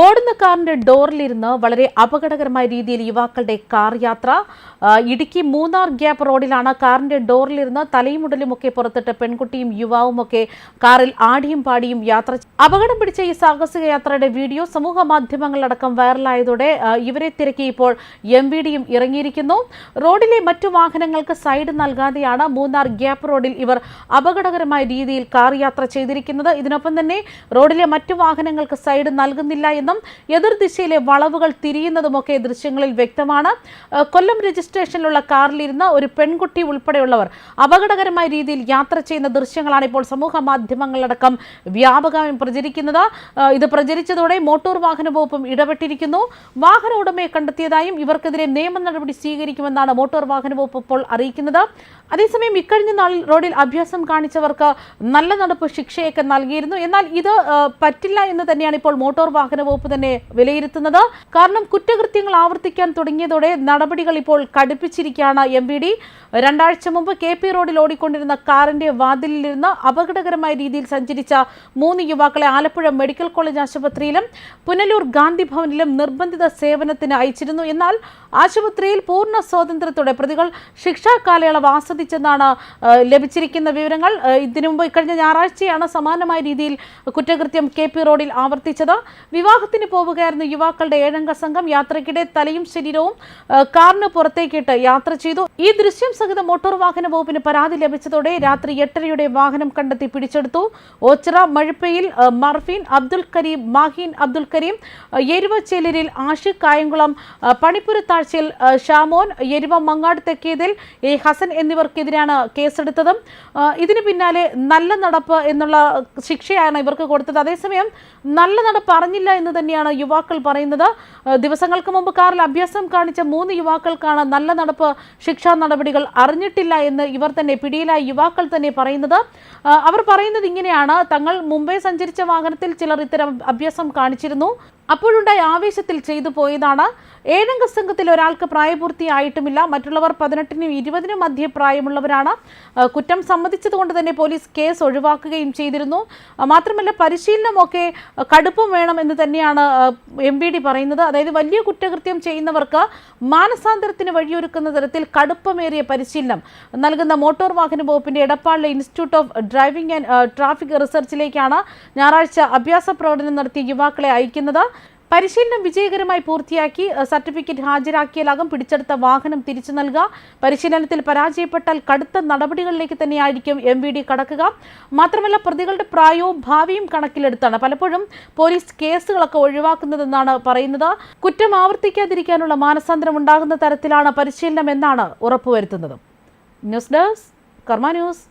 ഓടുന്ന കാറിന്റെ ഡോറിലിരുന്ന് വളരെ അപകടകരമായ രീതിയിൽ യുവാക്കളുടെ കാർ യാത്ര. ഇടുക്കി മൂന്നാർ ഗ്യാപ്പ് റോഡിലാണ് കാറിന്റെ ഡോറിലിരുന്ന് തലയും ഉടലുമൊക്കെ പുറത്തിട്ട് പെൺകുട്ടിയും യുവാവുമൊക്കെ കാറിൽ ആടിയും പാടിയും യാത്ര. അപകടം പിടിച്ച ഈ സാഹസിക യാത്രയുടെ വീഡിയോ സമൂഹ മാധ്യമങ്ങളിലടക്കം വൈറലായതോടെ ഇവരെ തിരക്കി ഇപ്പോൾ MVDയും ഇറങ്ങിയിരിക്കുന്നു. റോഡിലെ മറ്റു വാഹനങ്ങൾക്ക് സൈഡ് നൽകാതെയാണ് മൂന്നാർ ഗ്യാപ്പ് റോഡിൽ ഇവർ അപകടകരമായ രീതിയിൽ കാർ യാത്ര ചെയ്തിരിക്കുന്നത്. ഇതിനൊപ്പം തന്നെ റോഡിലെ മറ്റു വാഹനങ്ങൾക്ക് സൈഡ് നൽകുന്നില്ല എന്നും എതിർദിശയിലെ വളവുകൾ തിരിയുന്നതുമൊക്കെ ദൃശ്യങ്ങളിൽ വ്യക്തമാണ്. കൊല്ലം രജിസ്ട്രേഷനിലുള്ള കാറിലിരുന്ന ഒരു പെൺകുട്ടി ഉൾപ്പെടെയുള്ളവർ അപകടകരമായ രീതിയിൽ യാത്ര ചെയ്യുന്ന ദൃശ്യങ്ങളാണ് ഇപ്പോൾ സമൂഹ മാധ്യമങ്ങളിലടക്കം വ്യാപകമായി പ്രചരിക്കുന്നത്. ഇത് പ്രചരിച്ചതോടെ മോട്ടോർ വാഹന വകുപ്പും ഇടപെട്ടിരിക്കുന്നു. വാഹന ഉടമയെ കണ്ടെത്തിയതായും ഇവർക്കെതിരെ നിയമ നടപടി സ്വീകരിക്കുമെന്നാണ് മോട്ടോർ വാഹന വകുപ്പ് ഇപ്പോൾ അറിയിക്കുന്നത്. അതേസമയം ഇക്കഴിഞ്ഞ നാളിൽ റോഡിൽ അഭ്യാസം കാണിച്ചവർക്ക് നല്ല നടപ്പ് ശിക്ഷയൊക്കെ നൽകിയിരുന്നു. എന്നാൽ ഇത് പറ്റില്ല എന്ന് തന്നെയാണ് ഇപ്പോൾ മോട്ടോർ വാഹന വകുപ്പ് തന്നെ വിലയിരുത്തുന്നത്. കാരണം കുറ്റകൃത്യങ്ങൾ ആവർത്തിക്കാൻ തുടങ്ങിയതോടെ നടപടികൾ ഇപ്പോൾ കടുപ്പിച്ചിരിക്കുകയാണ് MVD. 2 ആഴ്ച മുമ്പ് KP റോഡിൽ ഓടിക്കൊണ്ടിരുന്ന കാറിന്റെ വാതിലിലിരുന്ന് അപകടകരമായ രീതിയിൽ സഞ്ചരിച്ച 3 യുവാക്കളെ ആലപ്പുഴ മെഡിക്കൽ കോളേജ് ആശുപത്രിയിലും പുനലൂർ ഗാന്ധി ഭവനിലും നിർബന്ധിത സേവനത്തിന് അയച്ചിരുന്നു. എന്നാൽ ആശുപത്രിയിൽ പൂർണ്ണ സ്വാതന്ത്ര്യത്തോടെ പ്രതികൾ ശിക്ഷാ കാലയളവ് ആസ്വദിച്ചെന്നാണ് ലഭിച്ചിരിക്കുന്ന വിവരങ്ങൾ. ഇതിനു മുമ്പ് ഇക്കഴിഞ്ഞ ഞായറാഴ്ചയാണ് സമാനമായ രീതിയിൽ കുറ്റകൃത്യം KP റോഡിൽ ആവർത്തിച്ചത്. വിവാഹത്തിന് പോവുകയായിരുന്ന യുവാക്കളുടെ 7 അംഗ സംഘം യാത്രയ്ക്കിടെ തലയും ശരീരവും കാറിന് പുറത്തേക്കിട്ട് യാത്ര ചെയ്തു. ഈ ദൃശ്യം സഹിതം മോട്ടോർ വാഹന വകുപ്പിന് പരാതി ലഭിച്ചതോടെ രാത്രി 8:30 വാഹനം കണ്ടെത്തി പിടിച്ചെടുത്തു. ഓച്ചിറ മഴുപ്പയിൽ മർഫീൻ അബ്ദുൽ കരീം, മാഹീൻ അബ്ദുൽ കരീം, എരുവച്ചേലരിൽ ആഷിഖ്, കായംകുളം പണിപ്പുരത്താഴ്ചയിൽ ഷാമോൻ, എരുവ മങ്ങാട് തെക്കേതിൽ ഹസൻ എന്നിവർക്കെതിരെയാണ് കേസെടുത്തത്. ഇതിന് പിന്നാലെ നല്ല നടപ്പ് എന്നുള്ള ശിക്ഷയാണ് ഇവർക്ക് കൊടുത്തത്. അതേസമയം നല്ല നടപ്പ് അറിഞ്ഞില്ല എന്ന് തന്നെയാണ് യുവാക്കൾ പറയുന്നത്. ദിവസങ്ങൾക്ക് മുമ്പ് കാറിൽ അഭ്യാസം കാണിച്ച 3 യുവാക്കൾക്കാണ് നല്ല നടപ്പ് ശിക്ഷാ നടപടികൾ അറിഞ്ഞിട്ടില്ല എന്ന് ഇവർ തന്നെ പിടിയിലായ യുവാക്കൾ തന്നെ പറയുന്നത്. അവർ പറയുന്നത് ഇങ്ങനെയാണ്: തങ്ങൾ മുമ്പേ സഞ്ചരിച്ച വാഹനത്തിൽ ചിലർ ഇത്തരം അഭ്യാസം കാണിച്ചിരുന്നു. അപ്പോഴുണ്ടായ ആവേശത്തിൽ ചെയ്തു പോയതാണ്. 7 അംഗ സംഘത്തിൽ ഒരാൾക്ക് പ്രായപൂർത്തിയായിട്ടുമില്ല. മറ്റുള്ളവർ 18-നും 20-നും മധ്യേ പ്രായമുള്ളവരാണ്. കുറ്റം സമ്മതിച്ചതുകൊണ്ട് തന്നെ പോലീസ് കേസ് ഒഴിവാക്കുകയും ചെയ്തിരുന്നു. മാത്രമല്ല പരിശീലനമൊക്കെ കടുപ്പം വേണം എന്ന് തന്നെയാണ് MVD പറയുന്നത്. അതായത് വലിയ കുറ്റകൃത്യം ചെയ്യുന്നവർക്ക് മാനസാന്തരത്തിന് വഴിയൊരുക്കുന്ന തരത്തിൽ കടുപ്പമേറിയ പരിശീലനം നൽകുന്ന മോട്ടോർ വാഹന വകുപ്പിന്റെ എടപ്പാളിലെ institute of driving and traffic റിസർച്ചിലേക്കാണ് ഞായറാഴ്ച അഭ്യാസ പ്രകടനം നടത്തിയ യുവാക്കളെ അയക്കുന്നത്. പരിശീലനം വിജയകരമായി പൂർത്തിയാക്കി സർട്ടിഫിക്കറ്റ് ഹാജരാക്കിയാലാകും പിടിച്ചെടുത്ത വാഹനം തിരിച്ചു നൽകുക. പരിശീലനത്തിൽ പരാജയപ്പെട്ടാൽ കടുത്ത നടപടികളിലേക്ക് തന്നെയായിരിക്കും MVD കടക്കുക. മാത്രമല്ല പ്രതികളുടെ പ്രായവും ഭാവിയും കണക്കിലെടുത്താണ് പലപ്പോഴും പോലീസ് കേസുകളൊക്കെ ഒഴിവാക്കുന്നതെന്നാണ് പറയുന്നത്. കുറ്റം ആവർത്തിക്കാതിരിക്കാനുള്ള മാനസാന്തരം ഉണ്ടാകുന്ന തരത്തിലാണ് പരിശീലനം എന്നാണ് ഉറപ്പുവരുത്തുന്നത്. ന്യൂസ് ഡെസ്ക് കർമ്മ ന്യൂസ്.